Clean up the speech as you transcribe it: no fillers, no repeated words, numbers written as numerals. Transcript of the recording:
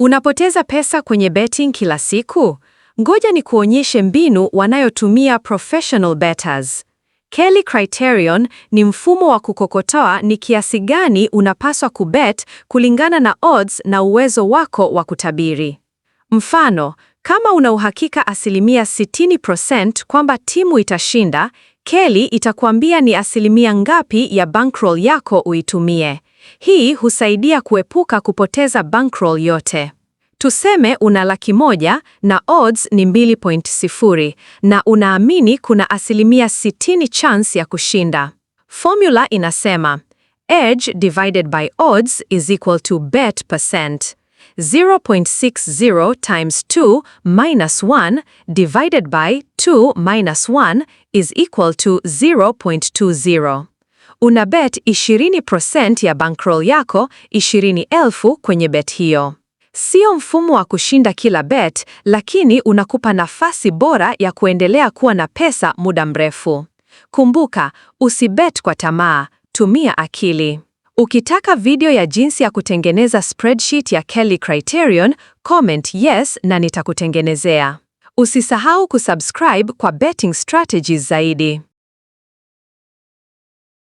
Unapoteza pesa kwenye betting kila siku? Ngoja ni kuonyeshe mbinu wanayotumia professional bettors. Kelly Criterion ni mfumo wa kukokotoa ni kiasi gani unapaswa kubet kulingana na odds na uwezo wako wa kutabiri. Mfano, kama una uhakika 60% kwamba timu itashinda, Kelly itakuambia ni asilimia ngapi ya bankroll yako uitumie. Hii husaidia kuepuka kupoteza bankroll yote. Tuseme una $100,000 na odds ni 2.0 na unaamini kuna asilimia 60 chance ya kushinda. Formula inasema edge divided by odds is equal to bet percent. 0.60 times 2 minus 1 divided by 2 minus 1 is equal to 0.20. Una bet 20% ya bankroll yako 20,000 kwenye bet hiyo. Sio mfumo wa kushinda kila bet, lakini unakupa nafasi bora ya kuendelea kuwa na pesa muda mrefu. Kumbuka, usibet kwa tamaa, tumia akili. Ukitaka video ya jinsi ya kutengeneza spreadsheet ya Kelly Criterion, comment yes na nitakutengenezea. Usisahau kusubscribe kwa betting strategies zaidi.